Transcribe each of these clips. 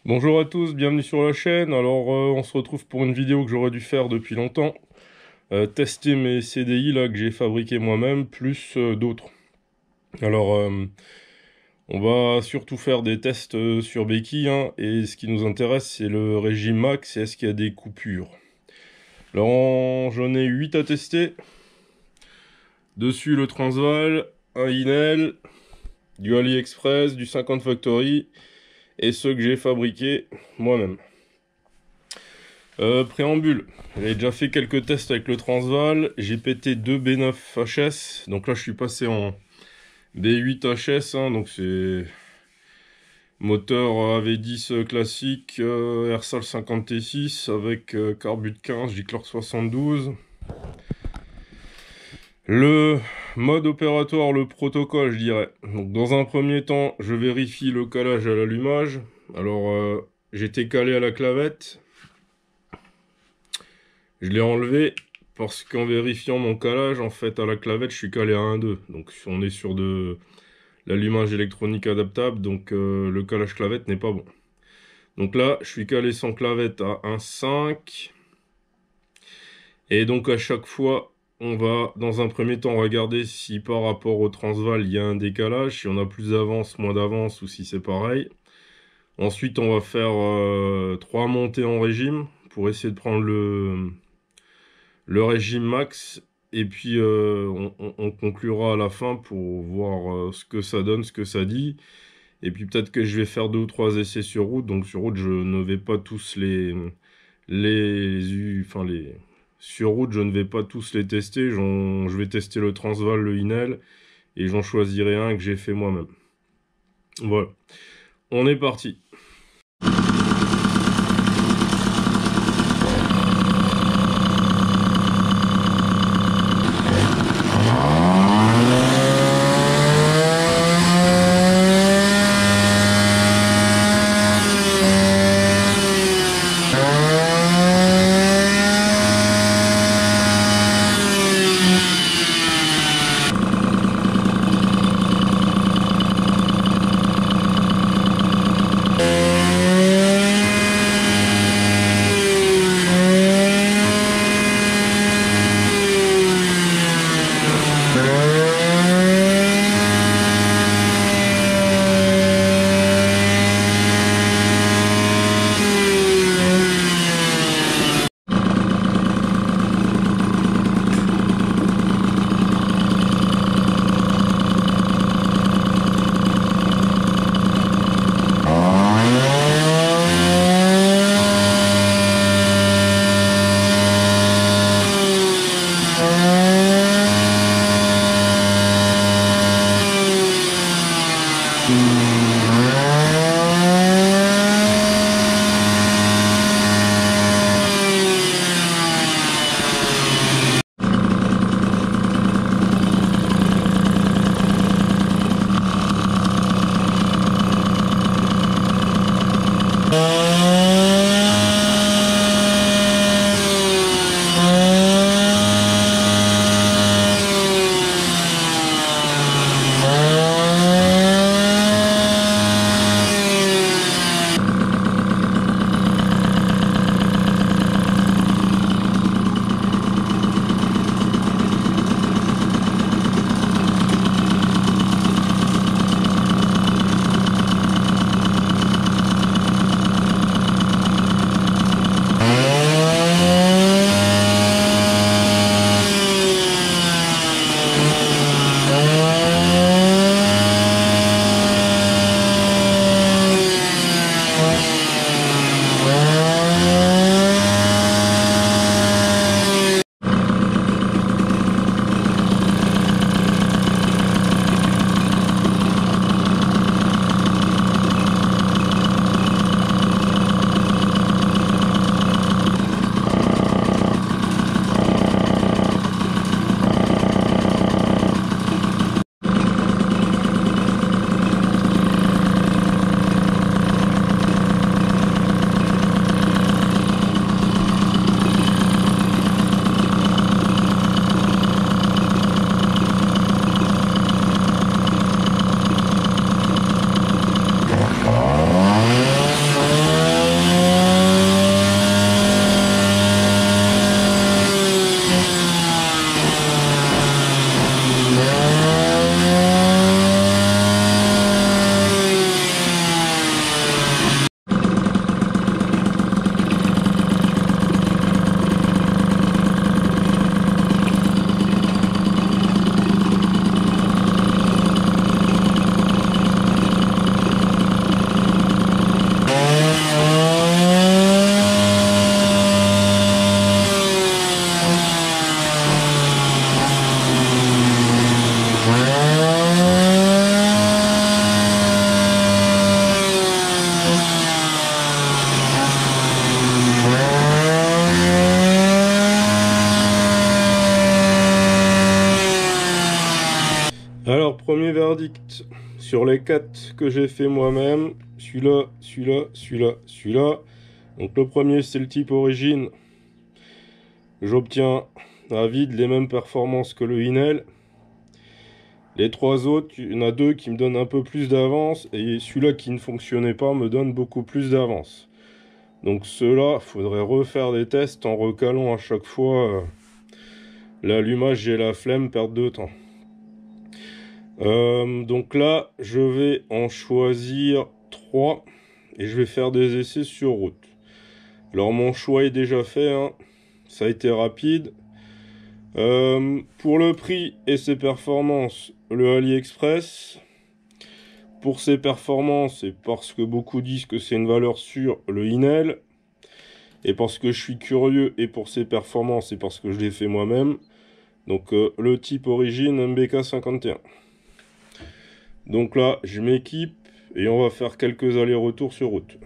Bonjour à tous, bienvenue sur la chaîne. Alors on se retrouve pour une vidéo que j'aurais dû faire depuis longtemps. Tester mes CDI là que j'ai fabriqué moi-même, plus d'autres. Alors on va surtout faire des tests sur béquille, hein, et ce qui nous intéresse c'est le régime max et est-ce qu'il y a des coupures. Alors j'en ai 8 à tester. Dessus le Transval, un Inel, du AliExpress, du 50 Factory et ceux que j'ai fabriqués moi-même. Préambule, j'avais déjà fait quelques tests avec le Transval, j'ai pété 2 B9 HS, donc là je suis passé en B8 HS, hein, donc c'est moteur AV10 classique, Ersal 50T6 avec carbut 15, Giclor 72. Le mode opératoire, le protocole je dirais. Donc dans un premier temps, je vérifie le calage à l'allumage. Alors j'étais calé à la clavette. Je l'ai enlevé parce qu'en vérifiant mon calage, en fait, à la clavette, je suis calé à 1,2. Donc on est sur de l'allumage électronique adaptable, donc le calage clavette n'est pas bon. Donc là, je suis calé sans clavette à 1,5. Et donc à chaque fois, on va dans un premier temps regarder si par rapport au Transval, il y a un décalage, si on a plus d'avance, moins d'avance, ou si c'est pareil. Ensuite, on va faire 3 montées en régime pour essayer de prendre le régime max, et puis on conclura à la fin pour voir ce que ça donne, ce que ça dit. Et puis peut-être que je vais faire 2 ou 3 essais sur route. Donc sur route, je ne vais pas tous sur route, je ne vais pas tous les tester. Je vais tester le Transval, le Inel, et j'en choisirai un que j'ai fait moi-même. Voilà, on est parti. verdict. Sur les 4 que j'ai fait moi-même, celui-là, celui-là, celui-là, celui-là. Donc le premier c'est le type origine. J'obtiens à vide les mêmes performances que le Inel. Les 3 autres, il y en a 2 qui me donnent un peu plus d'avance. Et celui-là qui ne fonctionnait pas me donne beaucoup plus d'avance. Donc ceux-là, il faudrait refaire des tests en recalant à chaque fois l'allumage. J'ai la flemme, perdre de temps. Donc là, je vais en choisir 3 et je vais faire des essais sur route. Alors mon choix est déjà fait, hein. Ça a été rapide. Pour le prix et ses performances, le AliExpress. Pour ses performances, et parce que beaucoup disent que c'est une valeur sûre, le Inel. Et parce que je suis curieux, et pour ses performances, et parce que je l'ai fait moi-même. Donc le type origine MBK 51. Donc là, je m'équipe et on va faire quelques allers-retours sur route.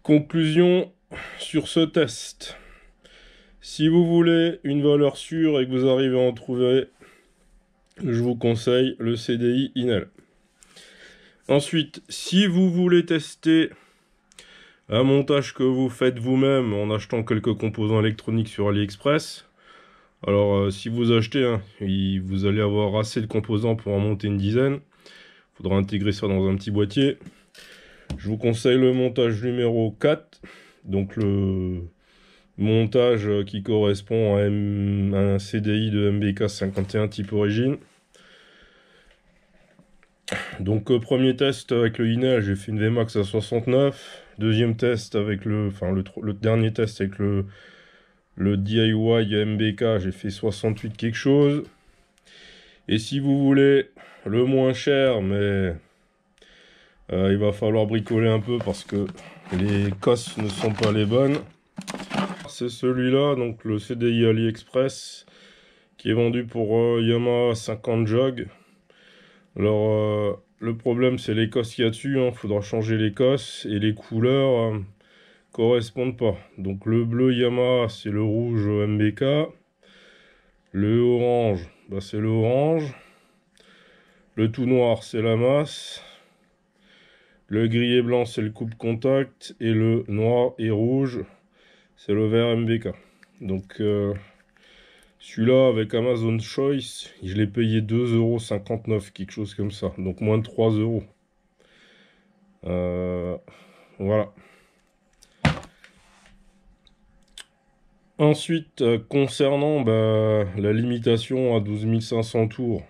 Conclusion sur ce test. Si vous voulez une valeur sûre et que vous arrivez à en trouver, je vous conseille le CDI Inel. Ensuite, si vous voulez tester un montage que vous faites vous-même en achetant quelques composants électroniques sur AliExpress, alors si vous achetez, hein, vous allez avoir assez de composants pour en monter une dizaine. Il faudra intégrer ça dans un petit boîtier. Je vous conseille le montage numéro 4, donc le montage qui correspond à un CDI de MBK 51 type origine. Donc premier test avec le Inel, j'ai fait une Vmax à 69. Deuxième test avec le dernier test avec le DIY MBK, j'ai fait 68 quelque chose. Et si vous voulez le moins cher, mais il va falloir bricoler un peu parce que les cosses ne sont pas les bonnes. C'est celui-là, donc le CDI AliExpress, qui est vendu pour Yamaha 50 jog. Alors le problème c'est l'écosse qu'il y a dessus, hein. Faudra changer l'écosse et les couleurs correspondent pas. Donc le bleu Yamaha c'est le rouge MBK, le orange bah, c'est le orange, le tout noir c'est la masse, le gris et blanc c'est le coupe contact et le noir et rouge c'est le vert MBK. Donc celui-là avec Amazon Choice, je l'ai payé 2,59 €, quelque chose comme ça, donc moins de 3 euros. Voilà. Ensuite, concernant la limitation à 12 500 tours,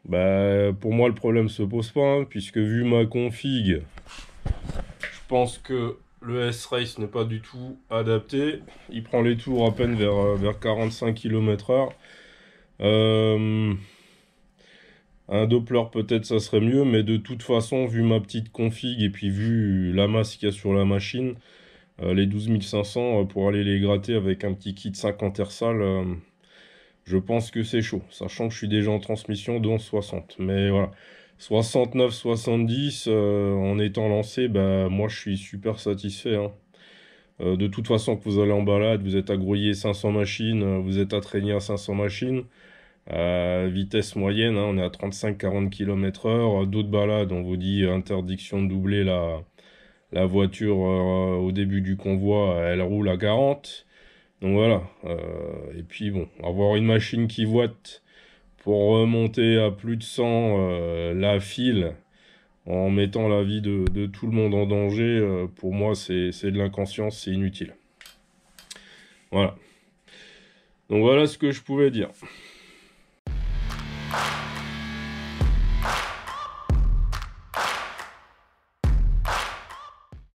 pour moi le problème se pose pas, hein, puisque vu ma config, je pense que le S-Race n'est pas du tout adapté. Il prend les tours à peine vers 45 km/h. Un Doppler peut-être ça serait mieux, mais de toute façon, vu ma petite config et puis vu la masse qu'il y a sur la machine, les 12 500 pour aller les gratter avec un petit kit 50 Hersal, je pense que c'est chaud, sachant que je suis déjà en transmission de 1160. Mais voilà, 69-70 en étant lancé, moi je suis super satisfait, hein. De toute façon, que vous allez en balade, vous êtes à grouiller 500 machines, vous êtes à traîner à 500 machines. Vitesse moyenne, hein, on est à 35-40 km/h. D'autres balades, on vous dit interdiction de doubler la voiture au début du convoi, elle roule à 40. Donc voilà. Et puis bon, avoir une machine qui voite pour remonter à plus de 100 la file en mettant la vie de tout le monde en danger, pour moi c'est de l'inconscience, c'est inutile. Voilà. Donc voilà ce que je pouvais dire.